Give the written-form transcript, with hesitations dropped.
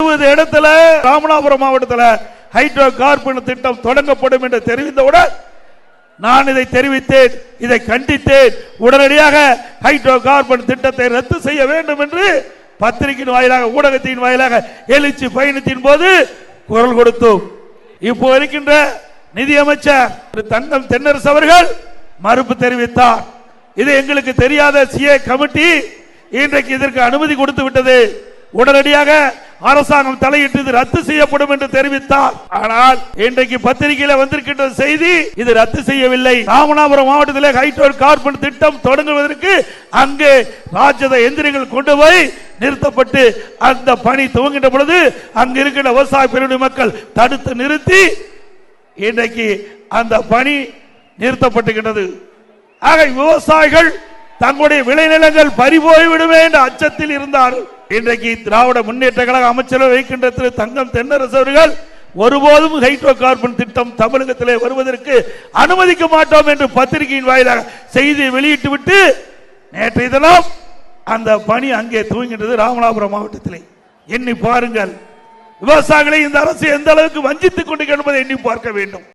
20 இடத்துல ராமநாதபுரம் மாவட்டத்தில் hydro carbon திட்டம் தொடங்கப்படும் என்று தெரிவித்தவுடன் நான் இதை தெரிவித்தேன், இதை கண்டித்தேன். உடனடியாக ஹைட்ரோ கார்பன் திட்டத்தை ரத்து செய்ய வேண்டும் என்று பத்திரிகையின் வாயிலாக, ஊடகத்தின் வாயிலாக எழுச்சி பயணத்தின் போது குரல் கொடுத்தோம். இப்போ இருக்கின்ற நிதியமைச்சர் தங்கம் தென்னரசு அவர்கள் மறுப்பு தெரிவித்தார். இது எங்களுக்கு தெரியாத சிஏ கமிட்டி இன்றைக்கு இதற்கு அனுமதி கொடுத்து விட்டது. உடனடியாக அரசாங்கம் தலையிட்டு இது ரத்து செய்யப்படும் என்று தெரிவித்தார். ஆனால் இன்றைக்கு பத்திரிகையில் வந்திருக்கின்ற செய்தி இது ரத்து செய்யவில்லை. ராமநாதபுரம் மாவட்டத்தில் ஹைட்ரோ கார்பன் திட்டம் தொடங்குவதற்கு அங்கே ராஜத எந்திரங்கள் கொண்டு போய் நிறுத்தப்பட்டு அந்த பணி துவங்கின்ற பொழுது அங்கு இருக்கின்ற விவசாய பிரிவு மக்கள் தடுத்து நிறுத்தி இன்றைக்கு அந்த பணி நிறுத்தப்பட்டுகின்றது. ஆக விவசாயிகள் தங்களுடைய விளைநிலங்கள் பறிபோய்விடுமே என்ற அச்சத்தில் இருந்தார். இன்றைக்கு திராவிட முன்னேற்ற கழக அமைச்சர் வைக்கின்ற திரு தங்கம் தென்னரசு அவர்கள் ஒருபோதும் ஹைட்ரோ கார்பன் திட்டம் தமிழகத்திலே வருவதற்கு அனுமதிக்க மாட்டோம் என்று பத்திரிகையின் வாயிலாக செய்தி வெளியிட்டு விட்டு நேற்றைய தினம் அந்த பணி அங்கே துவங்கின்றது ராமநாதபுரம் மாவட்டத்திலே. எண்ணி பாருங்கள், விவசாயிகளை இந்த அரசு எந்த அளவுக்கு வஞ்சித்துக் கொண்டு என்பதை எண்ணி பார்க்க வேண்டும்.